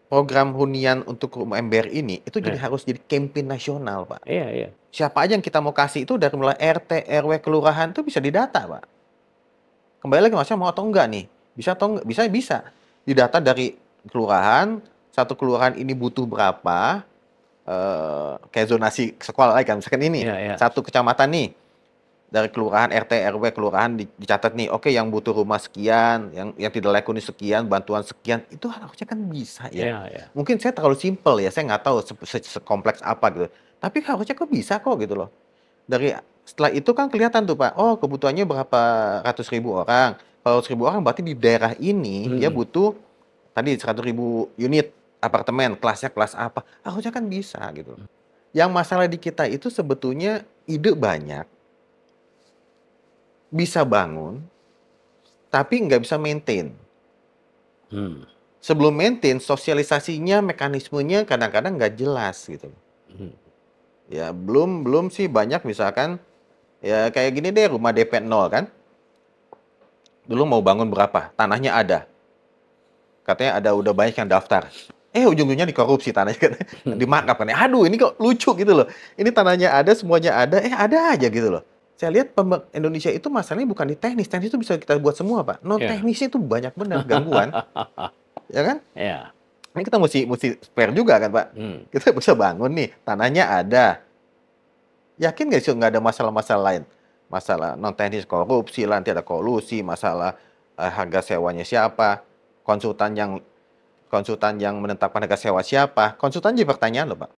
program hunian untuk rumah ember ini, itu jadi Eh, harus jadi campaign nasional, Pak. iya, iya. Siapa aja yang kita mau kasih itu dari mulai RT, RW, kelurahan itu bisa didata, Pak. Kembali lagi Masnya mau atau enggak nih? Bisa atau enggak? Bisa, bisa. Didata dari kelurahan, satu kelurahan ini butuh berapa, kayak zonasi sekolah lagi kan, misalkan ini, Iya, iya. satu kecamatan nih, dari kelurahan, RT, RW, kelurahan dicatat nih, oke yang butuh rumah sekian, yang tidak layak huni sekian, bantuan sekian, itu harusnya kan bisa ya. Iya, iya. Mungkin saya terlalu simpel ya, saya nggak tahu sekompleks apa gitu. Tapi harusnya kok bisa kok gitu loh. Dari setelah itu kan kelihatan tuh Pak, oh kebutuhannya berapa ratus ribu orang. Kalau 1.000 orang berarti di daerah ini dia Mhm. butuh tadi 100.000 unit apartemen, kelasnya kelas apa. Harusnya kan bisa gitu. Yang masalah di kita itu sebetulnya ide banyak, bisa bangun, tapi nggak bisa maintain. Hmm. Sebelum maintain, sosialisasinya, mekanismenya kadang-kadang nggak jelas gitu. Mhm. Ya belum belum sih banyak misalkan ya kayak gini deh rumah DP 0 kan. Dulu mau bangun berapa? Tanahnya ada. Katanya ada udah banyak yang daftar. Ujung-ujungnya dikorupsi tanahnya kan. Dimarkup kan. Aduh, ini kok lucu gitu loh. Ini tanahnya ada, semuanya ada, ada aja gitu loh. Saya lihat Indonesia itu masalahnya bukan di teknis. Teknis itu bisa kita buat semua, Pak. Non Iya. teknisnya itu banyak benar gangguan, ya kan? Iya. Ini kita mesti fair juga kan, Pak. Hmm. Kita bisa bangun nih, tanahnya ada. Yakin nggak sih nggak ada masalah-masalah lain? Masalah non teknis korupsi, nanti ada kolusi, masalah harga sewanya siapa, konsultan yang menetapkan harga sewa siapa? Konsultan jadi pertanyaan loh, Pak.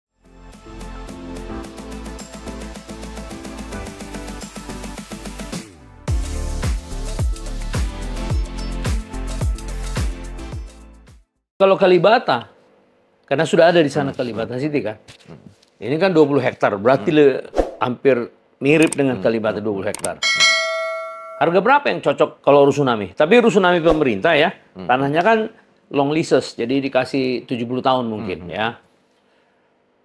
Kalau Kalibata, karena sudah ada di sana Hmm, Kalibata City kan. hmm, Ini kan 20 hektar, berarti hmm, hampir mirip dengan hmm, Kalibata hmm, 20 hektar. Harga berapa yang cocok kalau Rusunami? Tapi Rusunami pemerintah ya, hmm, hmm, tanahnya kan long leases, jadi dikasih 70 tahun hmm, mungkin hmm. ya.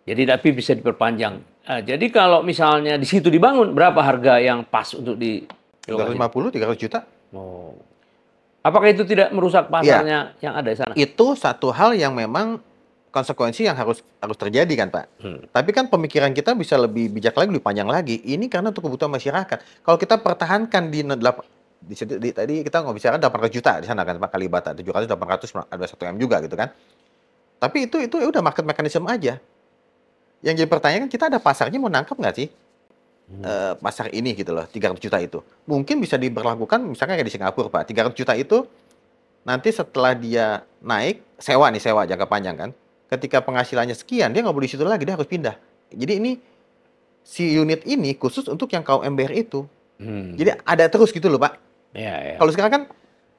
Jadi tapi bisa diperpanjang. Jadi kalau misalnya di situ dibangun, berapa harga yang pas untuk di lokasi itu? 250, 300 juta? Oh. Apakah itu tidak merusak Iya, pasarnya yang ada di sana? itu satu hal yang memang konsekuensi yang harus harus terjadi kan, Pak. Hmm. Tapi kan pemikiran kita bisa lebih bijak lagi, lebih panjang lagi. Ini karena untuk kebutuhan masyarakat. Kalau kita pertahankan di situ tadi kita nggak bicara 800 juta di sana kan Pak Kalibata, 700 800 ada 1 M juga gitu kan. Tapi itu ya udah market mechanism aja. Yang jadi pertanyaan kan kita ada pasarnya mau nangkep nggak sih? Hmm. Pasar ini gitu loh, 300 juta itu. Mungkin bisa diberlakukan misalnya kayak di Singapura, Pak. 300 juta itu nanti setelah dia naik, sewa nih, sewa jangka panjang kan. Ketika penghasilannya sekian, dia nggak boleh di situ lagi, dia harus pindah. Jadi ini, si unit ini khusus untuk yang kaum MBR itu. Hmm. Jadi ada terus gitu loh, Pak. Ya, ya. Kalau sekarang kan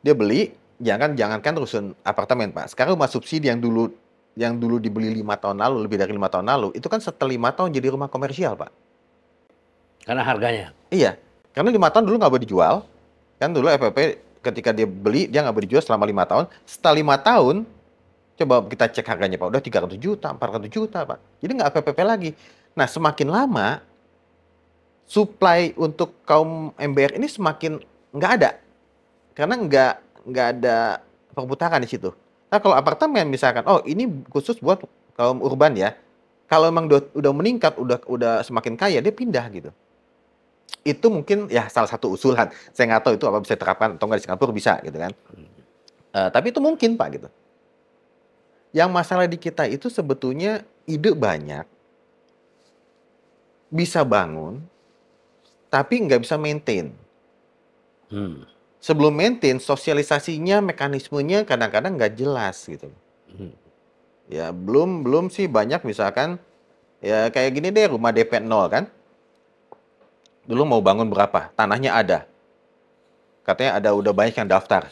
dia beli, jangankan rusun apartemen, Pak. Sekarang rumah subsidi yang dulu dibeli 5 tahun lalu, lebih dari 5 tahun lalu, itu kan setelah 5 tahun jadi rumah komersial, Pak. Karena harganya. Iya, karena 5 tahun dulu nggak boleh dijual. Kan dulu FPP ketika dia beli, dia nggak boleh dijual selama 5 tahun. Setelah 5 tahun, coba kita cek harganya, Pak. Udah 300 juta, 400 juta, Pak. Jadi nggak FPP lagi. Nah, semakin lama, supply untuk kaum MBR ini semakin nggak ada. Karena nggak ada perputaran di situ. Nah, kalau apartemen misalkan, oh ini khusus buat kaum urban ya. Kalau emang udah meningkat, udah semakin kaya, dia pindah gitu. Itu mungkin ya salah satu usulan. Saya nggak tahu itu apa bisa diterapkan atau nggak di Singapura bisa gitu kan. Tapi itu mungkin Pak gitu. Yang masalah di kita itu sebetulnya ide banyak, bisa bangun, tapi nggak bisa maintain. Hmm. Sebelum maintain, sosialisasinya, mekanismenya kadang-kadang nggak jelas gitu. Hmm. Ya belum belum sih banyak misalkan ya kayak gini deh rumah DP 0 kan. Dulu mau bangun berapa? Tanahnya ada. Katanya ada udah banyak yang daftar.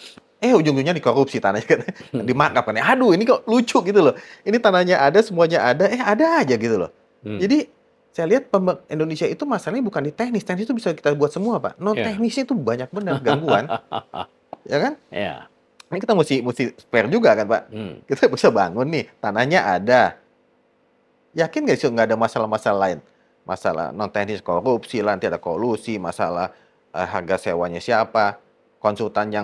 Ujung-ujungnya dikorupsi tanahnya kan. Dimarkup kan. Aduh, ini kok lucu gitu loh. Ini tanahnya ada, semuanya ada, ada aja gitu loh. Hmm. Jadi saya lihat Indonesia itu masalahnya bukan di teknis. Teknis itu bisa kita buat semua, Pak. Non Ya. teknisnya itu banyak benar gangguan, ya kan? Ya. Ini kita mesti fair juga kan, Pak. Hmm. Kita bisa bangun nih, tanahnya ada. Yakin nggak sih nggak ada masalah-masalah lain? Masalah non teknis korupsi, nanti ada kolusi, masalah harga sewanya siapa, konsultan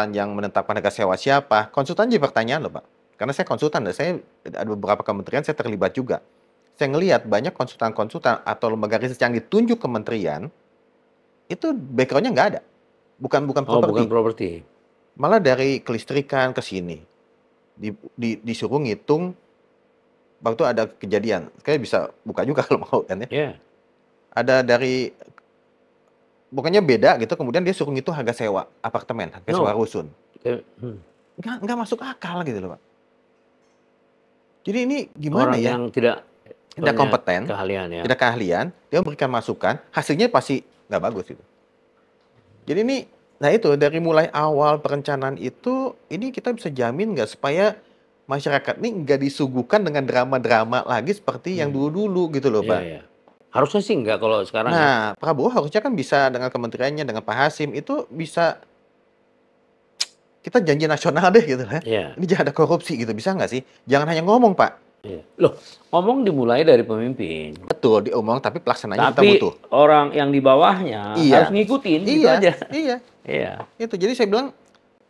yang menetapkan harga sewa siapa? Konsultan jadi pertanyaan loh, Pak. karena saya konsultan, dan saya ada beberapa kementerian saya terlibat juga. Saya ngelihat banyak konsultan-konsultan atau lembaga riset yang ditunjuk kementerian, itu background-nya nggak ada. Bukan Oh, bukan properti. properti. Malah dari kelistrikan ke sini. Disuruh ngitung, waktu ada kejadian. Kayak bisa buka juga kalau mau kan ya. Ya. Ada dari, pokoknya beda gitu, kemudian dia suruh ngitung harga sewa apartemen, harga sewa rusun. Nggak masuk akal gitu loh, Pak. Jadi ini gimana Orang ya? yang tidak kompeten, keahlian ya. tidak keahlian, dia memberikan masukan, hasilnya pasti nggak bagus gitu. Jadi ini, nah itu dari mulai awal perencanaan itu, ini kita bisa jamin nggak supaya masyarakat ini nggak disuguhkan dengan drama-drama lagi seperti yang dulu-dulu gitu loh, Pak. Iya. Harusnya sih nggak kalau sekarang ya. Nah, Prabowo harusnya kan bisa dengan kementeriannya, dengan Pak Hasim, itu bisa kita janji nasional deh gitu lah. Iya. Ini jangan ada korupsi gitu, bisa nggak sih? Jangan hanya ngomong, Pak. Iya. Loh, ngomong dimulai dari pemimpin. Betul, diomong, tapi pelaksananya kita Tapi butuh. orang yang di bawahnya Iya. harus ngikutin, gitu Iya, aja. iya. Iya. Itu, jadi saya bilang,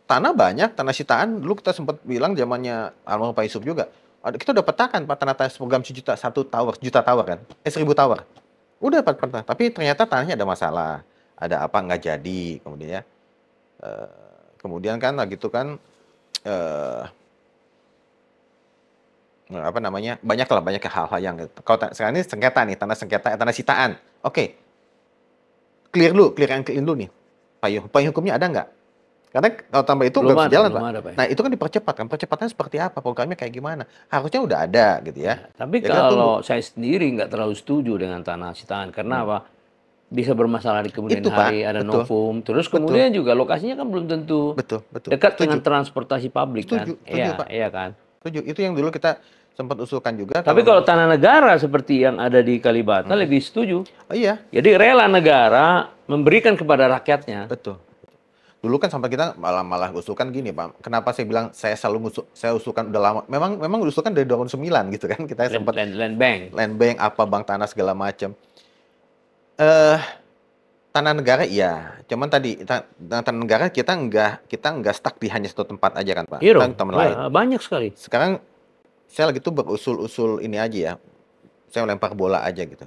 tanah banyak, tanah sitaan, dulu kita sempat bilang zamannya almarhum Pak Yusuf juga, kita udah petakan Pak, tanah program sejuta, 1 tower kan, 1000 tower. Udah peta, tapi ternyata tanahnya ada masalah, ada apa nggak jadi, kemudian ya. Kemudian kan gitu kan, apa namanya, banyak hal-hal yang, kalau sekarang ini sengketa nih, tanah sitaan. Oke, clear and clean dulu nih, payung hukumnya ada nggak? Karena kalau tambah itu nggak bisa jalan, Pak. Nah, itu kan dipercepat kan. Percepatannya seperti apa? Programnya kayak gimana? Harusnya udah ada gitu ya. Tapi Ya, kalau saya sendiri nggak terlalu setuju dengan tanah sitaan. Karena apa? Bisa bermasalah di kemudian Itu, Pak. hari, ada Betul. novum. Terus kemudian juga lokasinya kan belum tentu Betul. dekat Setuju. dengan transportasi publik kan. Setuju, Iya, Pak. iya kan. Setuju. Itu yang dulu kita sempat usulkan juga. Tapi kalau tanah negara seperti yang ada di Kalibata lebih setuju. Oh iya. Jadi rela negara memberikan kepada rakyatnya. Betul. Dulu kan sampai kita malah usulkan gini, Pak. Kenapa saya bilang saya usulkan udah lama. Memang usulkan dari 2009 gitu kan. Kita sempat Land bank. Land bank, apa bank tanah segala macam. Tanah negara iya. Cuman tadi tanah negara kita enggak stuck di hanya satu tempat aja kan, Pak. Iya, Kita teman lain. banyak sekali. Sekarang saya lagi tuh berusul-usul ini aja ya. Saya lempar bola aja gitu.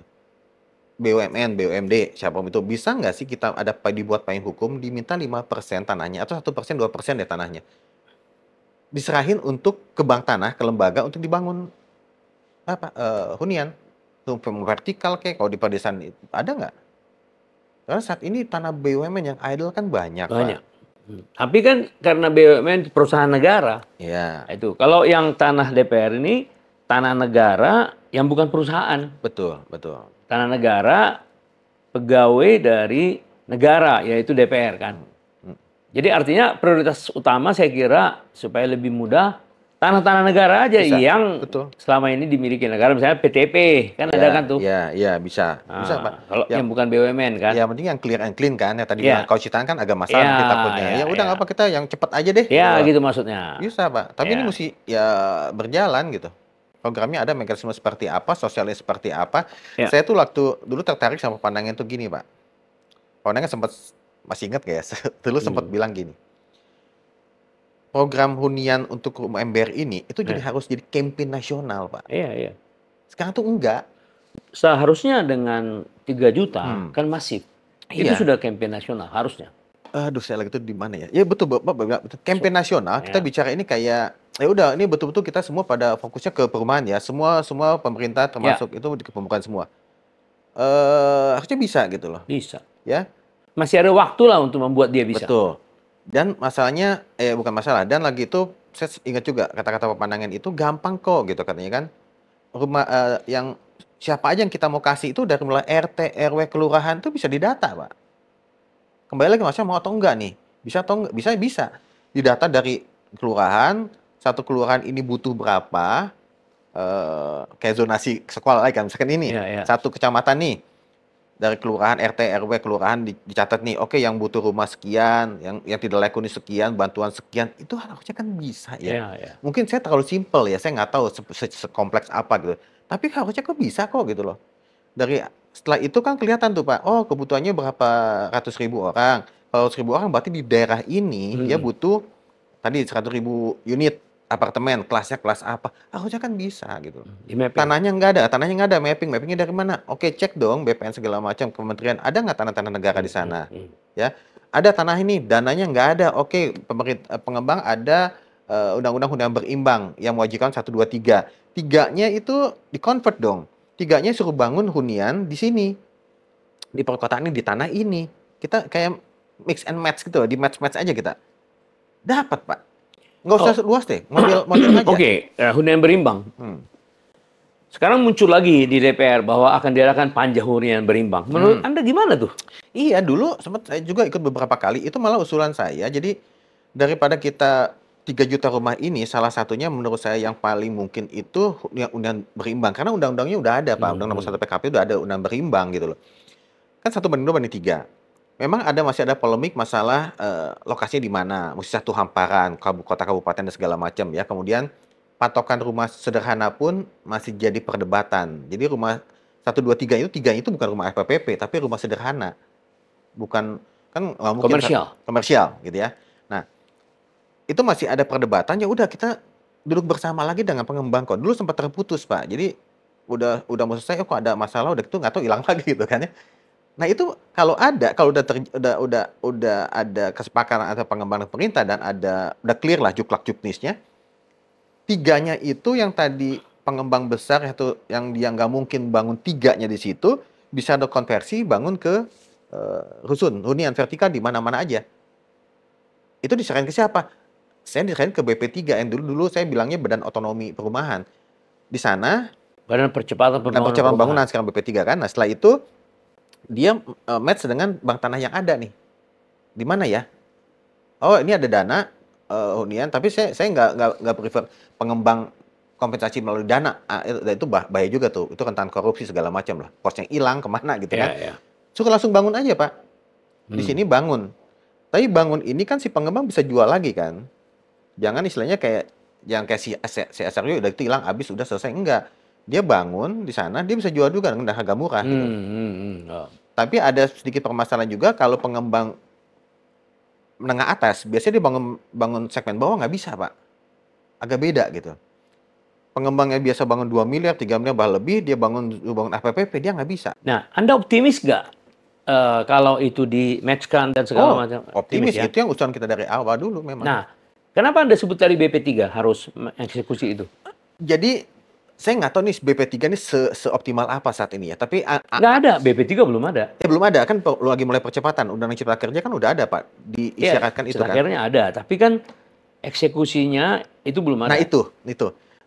BUMN, BUMD, siapapun itu, bisa nggak sih kita dibuat payung hukum, diminta 5% tanahnya, atau 1%, 2% deh tanahnya. Diserahin untuk ke bank tanah, ke lembaga untuk dibangun hunian. Vertikal kayak kalau di pedesaan ada nggak? Karena saat ini tanah BUMN yang idle kan banyak. Banyak. Pak. Tapi kan karena BUMN perusahaan negara. Iya. Itu. Kalau yang tanah DPR ini, tanah negara yang bukan perusahaan. Betul. Tanah negara pegawai dari negara, yaitu DPR kan. Jadi artinya prioritas utama saya kira supaya lebih mudah tanah-tanah negara aja Bisa, yang selama ini dimiliki negara, misalnya PTP kan ada kan tuh. Iya, bisa. Bisa, Pak. Kalau yang bukan BUMN kan. Ya, penting yang clear and clean kan. Ya tadi bilang kalau citaan kan agak masalah kita takutnya. Ya udah nggak apa, kita yang cepat aja deh. Ya, gitu maksudnya. Bisa, Pak. Tapi ini mesti ya berjalan gitu. Programnya ada, mekanisme seperti apa, sosialnya seperti apa. Ya. Saya tuh waktu dulu tertarik sama pandangan tuh gini, Pak. Pandangan sempat, masih ingat gak ya? Dulu sempat bilang gini. Program hunian untuk rumah MBR ini itu jadi harus jadi campaign nasional, Pak. Iya. Sekarang tuh enggak. Seharusnya dengan 3 juta kan masif. Itu sudah campaign nasional harusnya. Aduh, saya lagi tuh di mana ya? Ya betul, Bapak. Campaign nasional, kita bicara ini kayak ya udah, ini betul-betul kita semua pada fokusnya ke perumahan ya. Semua pemerintah termasuk itu ke pemukaan semua. Harusnya bisa gitu loh. Bisa. Ya. Masih ada waktu lah untuk membuat dia bisa. Betul. Dan masalahnya, bukan masalah. Dan lagi itu, saya ingat juga kata-kata pandangan itu gampang kok gitu katanya kan. Rumah yang siapa aja yang kita mau kasih itu dari mulai RT, RW, kelurahan itu bisa didata, Pak. Kembali lagi masalah mau atau enggak nih. Bisa atau enggak? Bisa. Didata dari kelurahan, satu kelurahan ini butuh berapa, kayak zonasi sekolah lagi kan. Misalkan ini, satu kecamatan nih. Dari kelurahan, RT, RW, kelurahan dicatat nih, oke yang butuh rumah sekian, yang tidak layak huni sekian, bantuan sekian, itu harusnya kan bisa ya. Mungkin saya terlalu simpel ya, saya nggak tahu sekompleks apa gitu. Tapi harusnya kok bisa kok gitu loh. Setelah itu kan kelihatan tuh, Pak, oh kebutuhannya berapa ratus ribu orang. Kalau 1000 orang berarti di daerah ini dia butuh tadi 100.000 unit. apartemen, kelasnya kelas apa, harusnya kan bisa gitu. Di mapping. Tanahnya nggak ada, mappingnya dari mana? Oke, cek dong BPN segala macam, kementerian, ada nggak tanah-tanah negara di sana? Ya, ada tanah ini, dananya nggak ada. Oke, pemerintah pengembang ada undang-undang berimbang yang mewajibkan 1, 2, 3. Tiganya itu di-convert dong. Tiganya suruh bangun hunian di sini. Di perkotaan ini, di tanah ini. Kita kayak mix and match gitu loh, di match-match aja kita. Dapat, Pak. Nggak usah luas deh, model aja. Oke, hunian berimbang. Sekarang muncul lagi di DPR bahwa akan diadakan panja hunian berimbang. Menurut Anda gimana tuh? Iya, dulu sempat saya juga ikut beberapa kali. Itu malah usulan saya. Jadi daripada kita 3 juta rumah ini, salah satunya menurut saya yang paling mungkin itu hunian berimbang. Karena undang-undangnya udah ada, Pak. Undang nomor 1 PKP udah ada undang berimbang gitu loh. Kan 1:2/3. Memang masih ada polemik masalah lokasinya di mana, mesti satu hamparan, kota kabupaten dan segala macam ya. Kemudian patokan rumah sederhana pun masih jadi perdebatan. Jadi rumah 1, 2, 3 itu bukan rumah FPPP, tapi rumah sederhana. Bukan kan nggak mungkin komersial gitu ya. Nah, itu masih ada perdebatan, ya udah kita duduk bersama lagi dengan pengembang kok. Dulu sempat terputus, Pak. Jadi udah mau selesai, kok ada masalah, udah gitu nggak tahu hilang lagi gitu kan ya. Nah itu kalau udah ada kesepakatan antara pengembang dan pemerintah dan udah clear lah juklak-juknisnya, tiganya itu yang tadi pengembang besar itu yang dia nggak mungkin bangun tiganya di situ, bisa ada konversi bangun ke rusun, hunian vertikal di mana-mana aja. Itu diserahin ke siapa? Saya diserahin ke BP3 yang dulu saya bilangnya Badan Otonomi Perumahan. Di sana Badan Percepatan Bangunan sekarang BP3 kan. Nah setelah itu dia match dengan bank tanah yang ada nih. Di mana ya? Oh, ini ada dana hunian, tapi saya nggak prefer pengembang kompensasi melalui dana. Itu bahaya juga tuh. Itu rentan korupsi segala macam lah. Posnya hilang kemana gitu kan. Suruh langsung bangun aja, Pak. Di sini bangun. Tapi bangun ini kan si pengembang bisa jual lagi kan. Jangan istilahnya kayak si SRU udah itu hilang, habis udah selesai. Enggak. Dia bangun di sana, dia bisa jual juga dengan harga murah gitu. Tapi ada sedikit permasalahan juga kalau pengembang menengah atas, biasanya dia bangun segmen bawah nggak bisa, Pak. Agak beda gitu. Pengembang yang biasa bangun 2 miliar, 3 miliar bahkan lebih, dia bangun FPPP, dia nggak bisa. Nah, Anda optimis nggak kalau itu di-matchkan dan segala macam? Optimis ya? Itu yang usulan kita dari awal dulu memang. Nah, kenapa Anda sebut tadi BP3 harus mengeksekusi itu? Jadi saya nggak tahu nih BP3 ini seoptimal apa saat ini ya. Tapi nggak ada, BP3 belum ada. Belum ada kan, lagi mulai percepatan. Undang-Undang Cipta Kerja kan udah ada, Pak. Diisyaratkan itu kan. Akhirnya ada, tapi kan eksekusinya itu belum ada. Nah itu.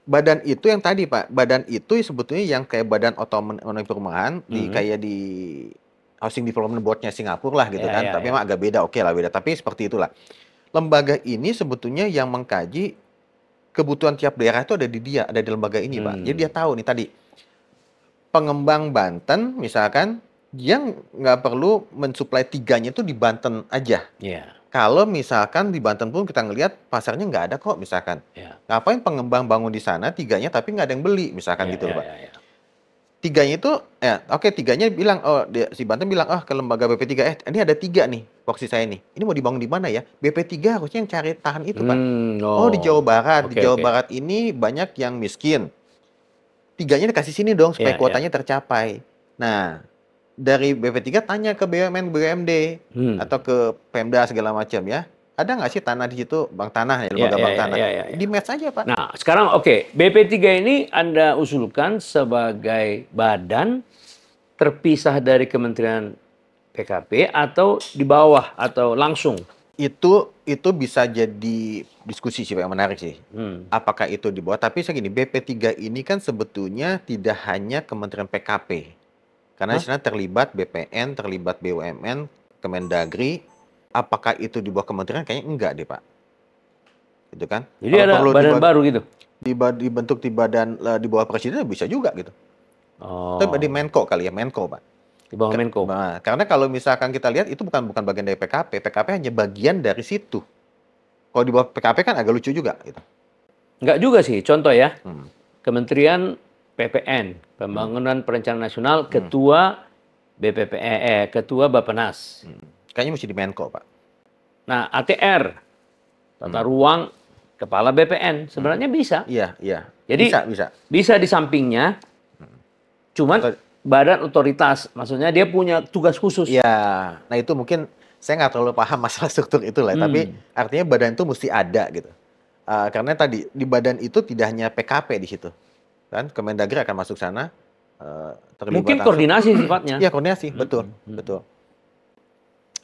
Badan itu yang tadi, Pak. Badan itu sebetulnya yang kayak Badan Otonomi Perumahan, kayak di Housing Development Board-nya Singapura lah gitu kan. Tapi memang agak beda, oke lah beda. Tapi seperti itulah. Lembaga ini sebetulnya yang mengkaji kebutuhan tiap daerah itu ada di lembaga ini, Pak. Jadi dia tahu nih tadi, pengembang Banten misalkan, dia nggak perlu mensuplai tiganya itu di Banten aja. Kalau misalkan di Banten pun kita ngelihat pasarnya nggak ada kok misalkan. Ngapain pengembang bangun di sana tiganya tapi nggak ada yang beli misalkan gitu loh, Pak. Tiganya itu, tiganya bilang, si Banten bilang, ke lembaga BP3, ini ada 3 nih, posisi saya nih. Ini mau dibangun di mana ya? BP3 harusnya yang cari tahan itu, Pak. Di Jawa Barat. Di Jawa Barat ini banyak yang miskin. Tiganya dikasih sini dong, supaya kuotanya tercapai. Nah, dari BP3 tanya ke BUMN, BUMD, atau ke Pemda segala macam ya. Ada nggak sih tanah di situ, bank tanah ya, lembaga bank tanah? Di match aja, Pak. Nah, sekarang BP3 ini Anda usulkan sebagai badan terpisah dari Kementerian PKP atau di bawah atau langsung? Itu bisa jadi diskusi sih, Pak, yang menarik sih. Apakah itu di bawah? Tapi segini, BP3 ini kan sebetulnya tidak hanya Kementerian PKP. Karena di sana terlibat BPN, terlibat BUMN, Kemendagri. Apakah itu di bawah kementerian? Kayaknya enggak deh, Pak. Gitu kan? Jadi ada badan baru gitu? Dibentuk di bawah presiden bisa juga gitu. Tapi di Menko kali ya, Menko, Pak. Di bawah Menko. Nah, karena kalau misalkan kita lihat itu bukan bagian dari PKP. PKP hanya bagian dari situ. Kalau di bawah PKP kan agak lucu juga gitu. Enggak juga sih. Contoh ya. Kementerian PPN, Pembangunan Perencanaan Nasional, Ketua Ketua Bappenas. Kayaknya mesti di Menko, Pak. Nah, ATR, tata ruang kepala BPN. Sebenarnya bisa. Iya, iya. Jadi bisa di sampingnya, cuman badan otoritas, maksudnya dia punya tugas khusus. Iya, nah itu mungkin saya nggak terlalu paham masalah struktur itu lah, tapi artinya badan itu mesti ada gitu. Karena tadi di badan itu tidak hanya PKP di situ, kan Kemendagri akan masuk sana, terlibat Mungkin koordinasi sifatnya. Iya koordinasi, betul, betul,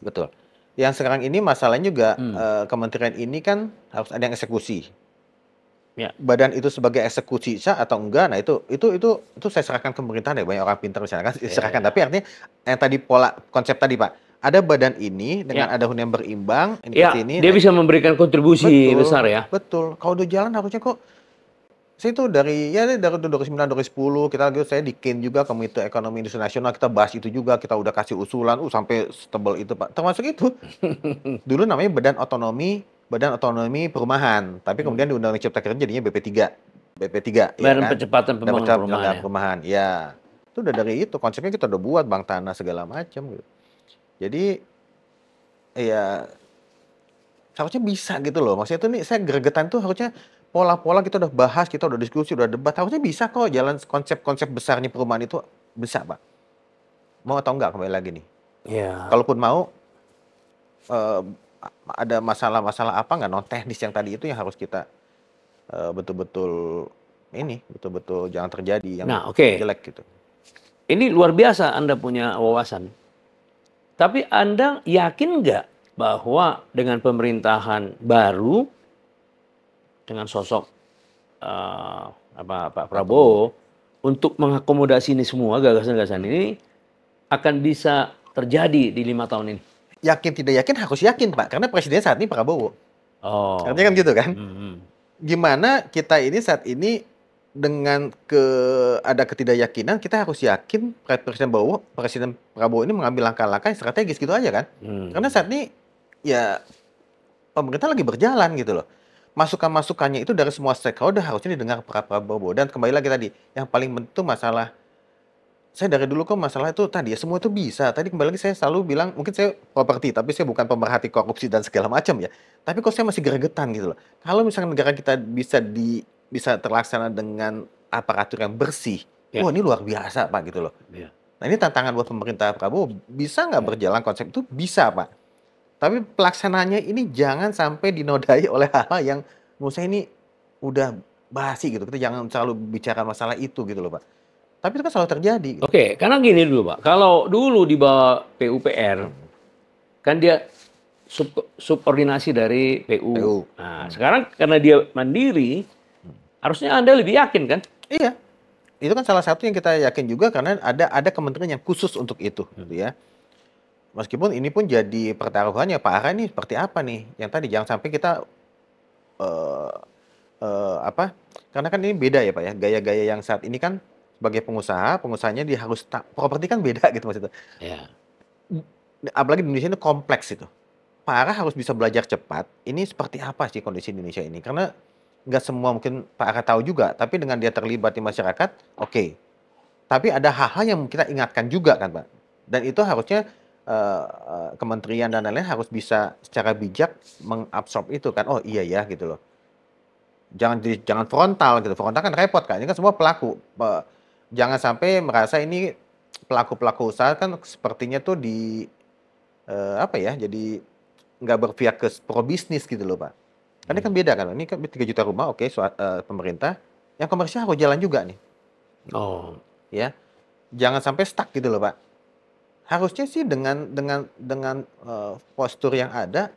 betul. Yang sekarang ini masalahnya juga kementerian ini kan harus ada yang eksekusi. Ya. Badan itu sebagai eksekusi sah atau enggak, nah itu saya serahkan ke pemerintah deh, banyak orang pintar di sana kan serahkan. Tapi artinya yang tadi pola konsep tadi Pak, ada badan ini dengan ada hunian berimbang ini ya, ini, dia bisa memberikan kontribusi besar ya. Betul. Kalau udah jalan harusnya kok saya itu dari 2009 2010 kita lagi saya di KIN juga Komite Ekonomi Industri Nasional kita bahas itu juga, kita udah kasih usulan sampai setebal itu Pak. Termasuk itu. Dulu namanya Badan Otonomi Perumahan, tapi kemudian di Undang-Undang Cipta Kerja jadinya BP3. BP3 Badan ya kan? Percepatan Pembangunan Perumahan. Ya. Itu udah dari itu konsepnya kita udah buat bank tanah segala macam gitu. Jadi ya harusnya bisa gitu loh. Maksudnya tuh nih saya gregetan tuh harusnya pola-pola kita udah bahas, kita udah diskusi, udah debat, harusnya bisa kok jalan konsep-konsep besarnya perumahan itu bisa, Pak. Mau atau enggak kembali lagi nih. Iya. Kalaupun mau ada masalah-masalah apa nggak non teknis yang tadi itu yang harus kita betul-betul jangan terjadi yang jelek gitu. Ini luar biasa Anda punya wawasan. Tapi Anda yakin nggak bahwa dengan pemerintahan baru dengan sosok Pak Prabowo untuk mengakomodasi ini semua gagasan-gagasan ini akan bisa terjadi di 5 tahun ini? Yakin tidak yakin harus yakin Pak, karena presiden saat ini Prabowo. Artinya kan gitu kan? Gimana kita ini saat ini dengan ada ketidakyakinan kita harus yakin Presiden Prabowo ini mengambil langkah-langkah yang strategis gitu aja kan? Karena saat ini ya pemerintah lagi berjalan gitu loh. Masukan-masukannya itu dari semua stakeholder harusnya didengar Pak Prabowo. Dan kembali lagi tadi, yang paling penting masalah, saya dari dulu kok masalah itu tadi ya semua itu bisa. Tadi kembali lagi saya selalu bilang, mungkin saya properti, tapi saya bukan pemerhati korupsi dan segala macam ya. Tapi kok saya masih gregetan gitu loh. Kalau misalnya negara kita bisa terlaksana dengan aparatur yang bersih, wah ini luar biasa Pak gitu loh. Nah ini tantangan buat pemerintah Prabowo, bisa nggak berjalan konsep itu? Bisa Pak. Tapi pelaksananya ini jangan sampai dinodai oleh hal-hal yang menurut saya ini udah basi gitu. Kita jangan selalu bicara masalah itu gitu loh Pak. Tapi itu kan selalu terjadi. Oke, karena gini dulu Pak. Kalau dulu di bawah PUPR, kan dia subordinasi dari PU. Nah, sekarang karena dia mandiri, harusnya Anda lebih yakin kan? Iya. Itu kan salah satu yang kita yakin juga karena ada kementerian yang khusus untuk itu gitu ya. Meskipun ini pun jadi pertaruhannya Pak Ara ini seperti apa nih? Yang tadi jangan sampai kita karena kan ini beda ya Pak ya, gaya-gaya yang saat ini kan sebagai pengusahanya dia harus properti kan beda gitu maksudnya. Ya. Apalagi di Indonesia ini kompleks itu. Pak Ara harus bisa belajar cepat. Ini seperti apa sih kondisi Indonesia ini? Karena nggak semua mungkin Pak Ara tahu juga. Tapi dengan dia terlibat di masyarakat, oke. Tapi ada hal-hal yang kita ingatkan juga kan Pak. Dan itu harusnya kementerian dan lain-lain harus bisa secara bijak mengabsorb itu kan. Oh iya ya gitu loh. Jangan frontal gitu. Frontal kan repot kan. Ini kan semua pelaku. Jangan sampai merasa ini pelaku-pelaku usaha kan sepertinya tuh jadi nggak berpihak ke pro bisnis gitu loh Pak. Karena kan beda kan. Ini kan 3 juta rumah oke, pemerintah. Yang komersial harus jalan juga nih. Ya. Jangan sampai stuck gitu loh Pak. Harusnya sih dengan postur yang ada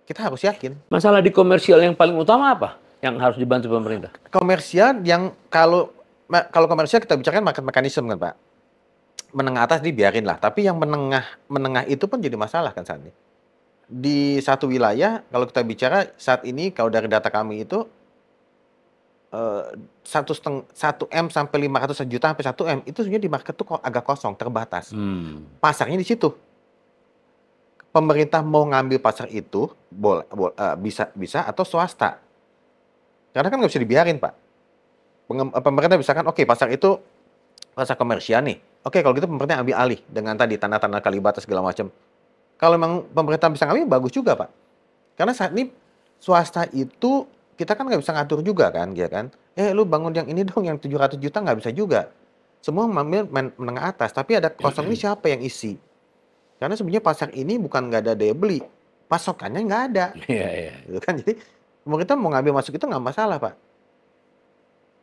kita harus yakin. Masalah di komersial yang paling utama apa yang harus dibantu pemerintah? Komersial yang kalau komersial kita bicarakan market mechanism kan Pak. Menengah atas dibiarin lah, tapi yang menengah itu pun jadi masalah kan saat ini. Di satu wilayah kalau kita bicara saat ini kalau dari data kami itu 1 M sampai 500 juta sampai 1 M itu sebenarnya di market tuh kok agak kosong, terbatas. Pasarnya di situ. Pemerintah mau ngambil pasar itu bisa atau swasta. Karena kan nggak bisa dibiarin Pak. Pemerintah bisa kan, oke pasar itu pasar komersial nih. Oke kalau gitu pemerintah ambil alih dengan tadi tanah-tanah Kalibata segala macam. Kalau memang pemerintah bisa ngambil bagus juga Pak. Karena saat ini swasta itu kita kan nggak bisa ngatur juga kan, ya kan? Lu bangun yang ini dong, yang 700 juta nggak bisa juga. Semua ngambil menengah atas, tapi ada kosong ini siapa yang isi? Karena sebenarnya pasar ini bukan nggak ada daya beli, pasokannya nggak ada, Iya, iya. gitu kan? Jadi pemerintah mau ngambil masuk itu nggak masalah, Pak.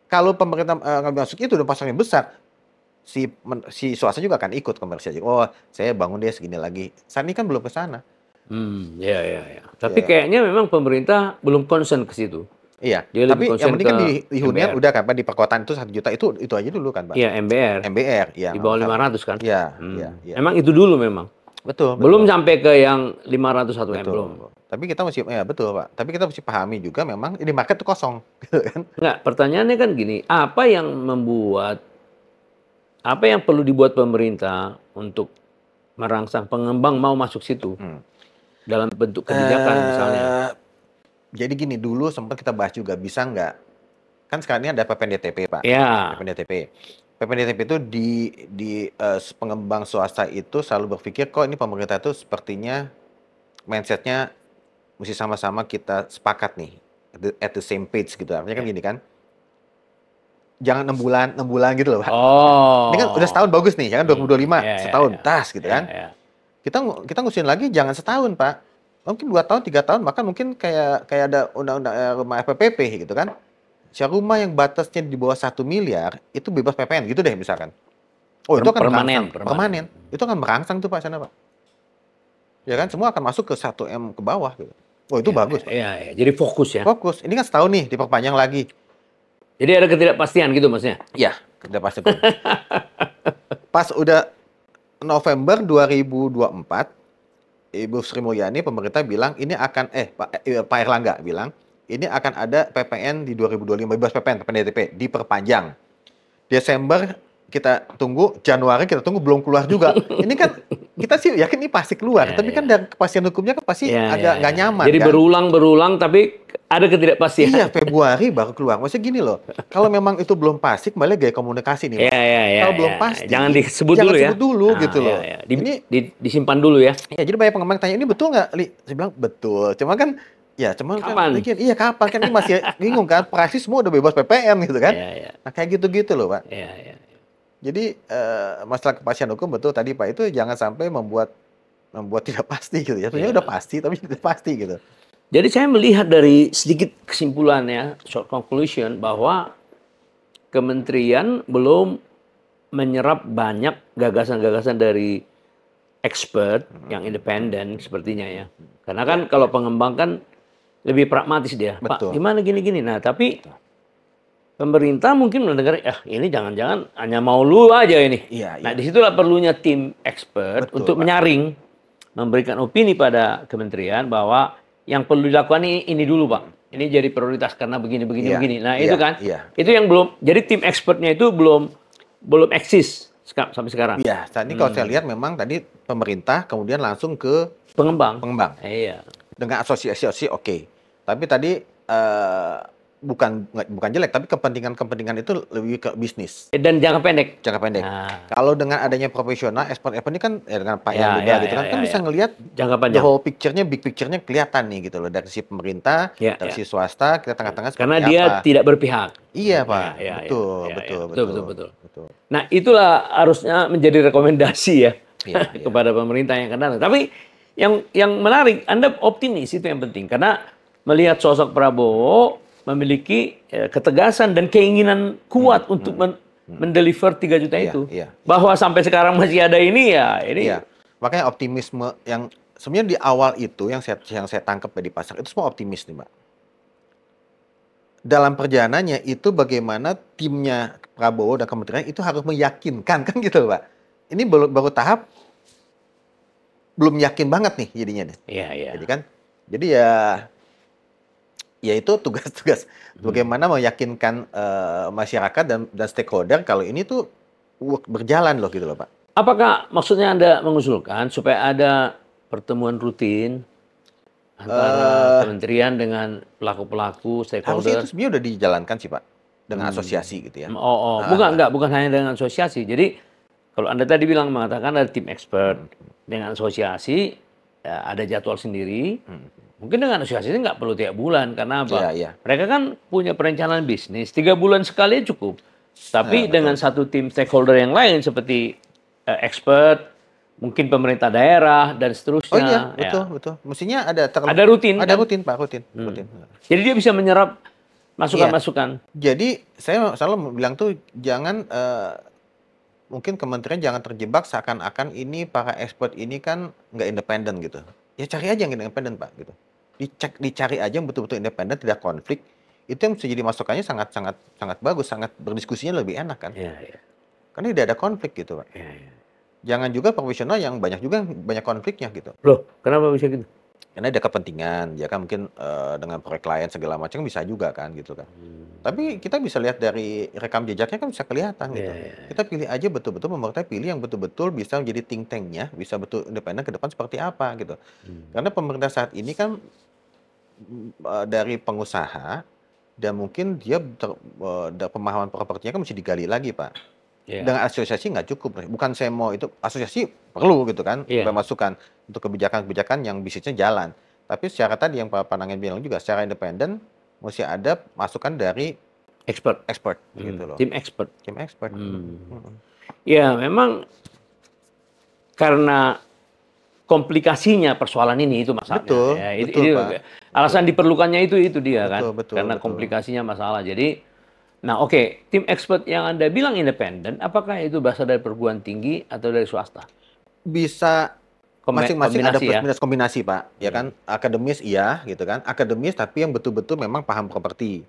Kalau pemerintah ngambil masuk itu dan pasarnya besar, si swasta juga akan ikut komersial. Oh, saya bangun dia segini lagi. Saat ini kan belum ke sana. Iya, iya, iya. Tapi Ya. kayaknya memang pemerintah belum concern ke situ. Iya, Dia lebih tapi yang concern penting kan ke di hunian MBR. udah kan, Pak, di perkotaan itu 1 juta itu aja dulu kan, Pak. Iya, MBR. MBR, iya Di nggak bawah masalah. 500 kan? Iya, iya, iya. Memang itu dulu memang. Betul, Belum betul. sampai ke yang 501 M Betul. belum. Tapi kita mesti, ya betul, Pak. Tapi kita mesti pahami juga memang ini market itu kosong, gitu kan. Enggak, pertanyaannya kan gini, apa yang perlu dibuat pemerintah untuk merangsang pengembang mau masuk situ dalam bentuk kebijakan misalnya? Jadi gini, dulu sempat kita bahas juga, bisa nggak, kan sekarang ini ada PPNDTP, Pak. Ya, PPNDTP. PPNDTP itu pengembang swasta itu selalu berpikir, kok ini pemerintah itu sepertinya mindsetnya mesti sama-sama kita sepakat nih, at the same page gitu. Artinya kan gini kan, jangan 6 bulan gitu loh, Pak. oh, Ini kan udah setahun bagus nih, ya kan 2025, Ya, ya, setahun, ya. tas gitu kan. Ya, ya. Kita ngusin lagi jangan setahun, Pak. Mungkin 2 tahun, 3 tahun, bahkan mungkin kayak ada undang-undang rumah FPPP gitu kan. Rumah yang batasnya di bawah 1 miliar itu bebas PPN gitu deh misalkan. Oh, itu akan Permanen. permanen. Itu akan merangsang tuh, Pak, sana, Pak. Ya kan, semua akan masuk ke 1 M ke bawah gitu. Oh, itu bagus, Pak. Iya, iya. Jadi fokus ya. Fokus. Ini kan setahun nih, diperpanjang lagi. Jadi ada ketidakpastian gitu maksudnya. Iya, udah pasti. Pas udah November 2024, Ibu Sri Mulyani pemerintah bilang ini akan Pak Erlangga bilang ini akan ada PPN di 2025, bebas PPN, PPNDTP diperpanjang. Desember kita tunggu, Januari kita tunggu belum keluar juga. Ini kan kita sih yakin ini pasti keluar, tapi kan dari kepastian hukumnya kan pasti agak nggak nyaman. Jadi kan? berulang tapi ada ketidakpastian. Iya, Februari baru keluar. Maksudnya gini loh, kalau memang itu belum pasti, kembali gaya komunikasi nih, Mas. Kalau belum pasti, Jangan disebut dulu ya. Jangan sebut dulu gitu loh. Ini disimpan dulu ya. Ya, jadi banyak pengembang tanya, ini betul nggak, Li? Saya bilang, betul. Cuma kan Kapan? kan mungkin, iya kapan? Kan ini masih bingung kan, praksi semua udah bebas PPN gitu kan. Iya. Nah, kayak gitu-gitu loh, Pak. Iya. Jadi, masalah kepastian hukum betul tadi, Pak, itu jangan sampai membuat tidak pasti gitu ya. Sebenarnya udah pasti, tapi tidak pasti gitu. Jadi saya melihat dari sedikit kesimpulannya, short conclusion, bahwa kementerian belum menyerap banyak gagasan-gagasan dari expert yang independen sepertinya ya. Karena kan kalau pengembang kan lebih pragmatis dia. Betul. Pak, gimana gini-gini. Nah, tapi pemerintah mungkin mendengar, ini jangan-jangan hanya mau lu aja ini. Iya. Nah, disitulah perlunya tim expert Betul, untuk Pak. menyaring, memberikan opini pada kementerian bahwa yang perlu dilakukan ini dulu, Pak. Ini jadi prioritas karena begini. Nah, itu kan. Itu yang belum. Jadi tim expertnya itu belum eksis sampai sekarang. Iya, saat ini kalau saya lihat memang tadi pemerintah kemudian langsung ke Pengembang. Iya. Dengan asosiasi oke. Tapi tadi bukan jelek, tapi kepentingan itu lebih ke bisnis. Dan jangka pendek. Jangka pendek. Nah. Kalau dengan adanya profesional, ekspor ini kan dengan Pak Yan juga gitu kan bisa ngelihat jangka the panjang. whole picture-nya, big picture-nya kelihatan nih gitu loh, dari si pemerintah, dari si swasta, kita tengah-tengah seperti karena apa. dia tidak berpihak. Iya, Pak. Betul. Nah, itulah harusnya menjadi rekomendasi ya kepada pemerintah yang akan datang. Tapi yang menarik, Anda optimis, itu yang penting. Karena melihat sosok Prabowo memiliki ketegasan dan keinginan kuat untuk mendeliver 3 juta itu. Bahwa sampai sekarang masih ada ini ya. Iya. Makanya optimisme yang sebenarnya di awal itu yang saya tangkap di pasar itu semua optimis nih, Mbak. Dalam perjalanannya itu bagaimana timnya Prabowo dan kementerian itu harus meyakinkan kan gitu, Pak. Ini baru tahap belum yakin banget nih jadinya nih. Iya. Jadi kan, ya itu tugas bagaimana meyakinkan masyarakat dan stakeholder kalau ini tuh berjalan loh gitu loh, Pak. Apakah maksudnya Anda mengusulkan supaya ada pertemuan rutin antara kementerian dengan pelaku-pelaku stakeholder? Harusnya itu sebenarnya udah dijalankan sih, Pak, dengan asosiasi gitu ya. Bukan hanya dengan asosiasi. Jadi kalau Anda tadi mengatakan ada tim expert dengan asosiasi, ya ada jadwal sendiri. Mungkin dengan asosiasi nggak perlu tiap bulan, karena Iya, apa? iya. Mereka kan punya perencanaan bisnis, 3 bulan sekali cukup. Tapi Betul. dengan satu tim stakeholder yang lain seperti expert, mungkin pemerintah daerah dan Oh iya, seterusnya. betul, Ya. betul. Mestinya ada Ada rutin ada kan? rutin, Pak, rutin. Jadi dia bisa menyerap Iya. masukan-masukan. Jadi saya selalu bilang tuh jangan mungkin kementerian jangan terjebak seakan-akan ini para expert ini kan nggak independen gitu. Ya cari aja yang independen, Pak, gitu. Dicari aja yang betul-betul independen, tidak konflik. Itu yang bisa jadi masukannya sangat sangat sangat bagus, sangat berdiskusinya lebih enak kan. Iya, iya. Karena tidak ada konflik gitu, Pak. Iya, iya. Jangan juga profesional yang banyak juga banyak konfliknya gitu. Loh, kenapa bisa gitu? Karena ada kepentingan, ya kan mungkin dengan proyek klien segala macam bisa juga kan gitu kan. Tapi kita bisa lihat dari rekam jejaknya kan bisa kelihatan gitu. Iya, iya, iya. Kita pilih aja betul-betul pemerintah pilih yang betul-betul bisa menjadi think tank-nya, bisa betul independen ke depan seperti apa gitu. Karena pemerintah saat ini kan dari pengusaha dan mungkin dia pemahaman propertinya kan mesti digali lagi, Pak. Iya. Dengan asosiasi nggak cukup, bukan saya mau itu asosiasi perlu gitu kan, Iya. masukan untuk kebijakan-kebijakan yang bisnisnya jalan. Tapi secara tadi yang Pak Panangen bilang juga secara independen mesti ada masukan dari Expert. expert gitu loh. Tim expert. Tim expert. Ya, memang karena komplikasinya persoalan ini itu masalahnya. Betul, Ya, betul, Pak. alasan diperlukannya itu dia kan. Betul, betul, Karena betul. komplikasinya masalah. Jadi, nah oke, tim expert yang Anda bilang independen, apakah itu berasal dari perguruan tinggi atau dari swasta? Bisa masing-masing ada Kombinasi plus ya? minus kombinasi, Pak. Ya kan, akademis iya gitu kan. Akademis tapi yang betul-betul memang paham properti.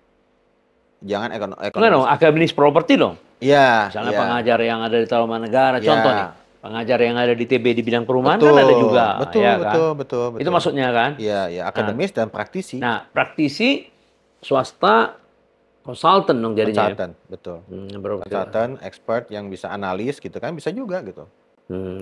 Jangan Enggak ekonomis. dong, akademis properti dong. Iya, Misalnya iya. pengajar yang ada di Tarumanegara, Iya. contoh nih. Pengajar yang ada di TB di bidang perumahan Betul, kan ada juga. betul, ya kan? betul, betul, Itu betul. maksudnya kan? Iya, iya, akademis dan praktisi. Nah, praktisi swasta konsultan dong jadinya. Konsultan, betul. Berarti. Konsultan, expert yang bisa analis gitu kan, bisa juga gitu.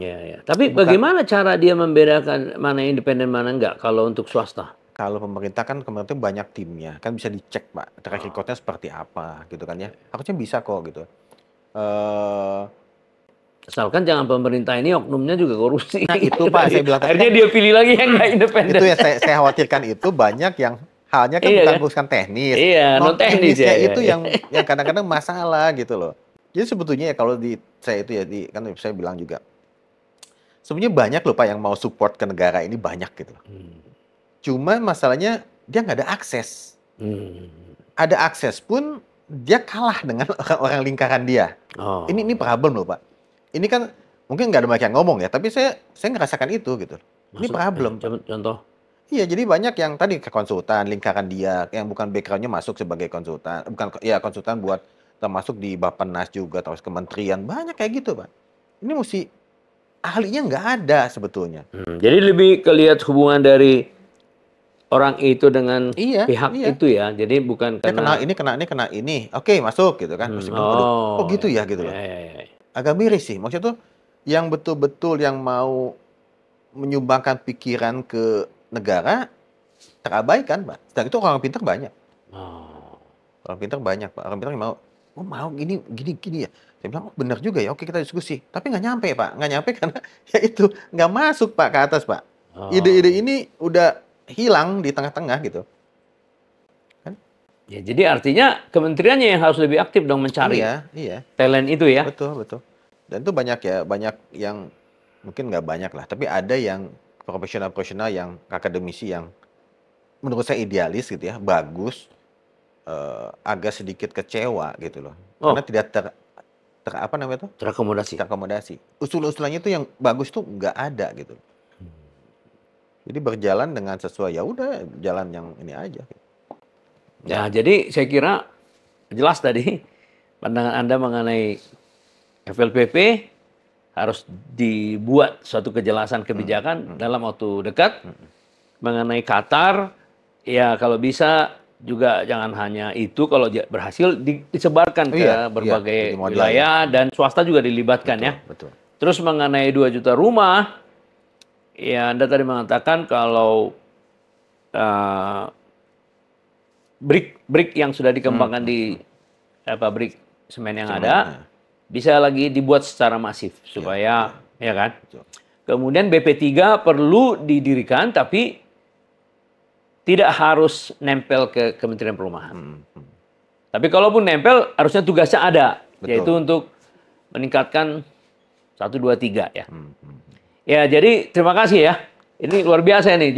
Ya, ya. Tapi Bukan- bagaimana cara dia membedakan mana yang independen mana enggak kalau untuk swasta? Kalau pemerintah kan kemarin banyak timnya, kan bisa dicek, Pak, track record-nya seperti apa gitu kan ya. Harusnya bisa kok gitu. Asalkan jangan pemerintah ini oknumnya juga korupsi. Nah, itu, Pak, saya bilang tadi Akhirnya dia pilih lagi yang nggak independen. itu ya saya khawatirkan itu banyak yang halnya kan Iya, bukan kan? urusan teknis. Iya, non teknis teknisnya ya, itu ya. yang kadang-kadang masalah gitu loh. Jadi sebetulnya ya kalau di saya itu ya kan saya bilang juga sebenarnya banyak loh, Pak, yang mau support ke negara ini banyak gitu loh. Cuman masalahnya dia nggak ada akses. Ada akses pun dia kalah dengan orang-orang lingkaran dia. Oh. Ini problem loh, Pak. Ini kan mungkin nggak ada banyak yang ngomong ya, tapi saya ngerasakan itu gitu. Ini problem. Contoh. Iya, jadi banyak yang tadi ke konsultan, lingkaran dia, yang bukan background-nya masuk sebagai konsultan, bukan ya konsultan buat termasuk di Bappenas juga, terus kementerian, banyak kayak gitu, Pak. Ini mesti ahlinya nggak ada sebetulnya. Jadi lebih kelihat hubungan dari orang itu dengan Iya, pihak iya. itu ya. Jadi bukan Dia karena kena ini, oke masuk gitu kan. Mesti oh gitu ya gitu loh. Ya. Agak miris sih, maksudnya tuh yang betul-betul yang mau menyumbangkan pikiran ke negara terabaikan, Pak. Sedangkan itu orang pintar banyak. Orang pintar banyak, Pak. Orang pintar yang mau gini ya. Saya bilang, oh benar juga ya, oke kita diskusi. Tapi nggak nyampe, Pak. Nggak nyampe karena ya itu nggak masuk, Pak, ke atas, Pak. Ide-ide ini udah hilang di tengah-tengah gitu. Kan? Ya, jadi artinya kementeriannya yang harus lebih aktif dong mencari Iya. talent itu ya. Betul. Dan itu banyak yang mungkin nggak banyak lah, tapi ada yang profesional yang akademisi yang menurut saya idealis gitu ya, bagus, agak sedikit kecewa gitu loh. Karena tidak apa namanya tuh? Terakomodasi. Usul-usulannya tuh yang bagus tuh nggak ada gitu. Jadi berjalan dengan sesuai ya udah jalan yang ini aja. Ya, jadi saya kira jelas tadi pandangan Anda mengenai FLPP harus dibuat suatu kejelasan kebijakan dalam waktu dekat. Mengenai Qatar, ya kalau bisa juga jangan hanya itu, kalau berhasil disebarkan ke berbagai wilayah dan swasta juga dilibatkan ya. Betul. Terus mengenai 2 juta rumah, ya Anda tadi mengatakan kalau brick yang sudah dikembangkan di pabrik semen yang ada bisa lagi dibuat secara masif supaya ya kan. Kemudian BP3 perlu didirikan tapi tidak harus nempel ke Kementerian Perumahan. Tapi kalaupun nempel, harusnya tugasnya ada, yaitu untuk meningkatkan 1, 2, 3 ya. Ya, jadi terima kasih ya. Ini luar biasa nih.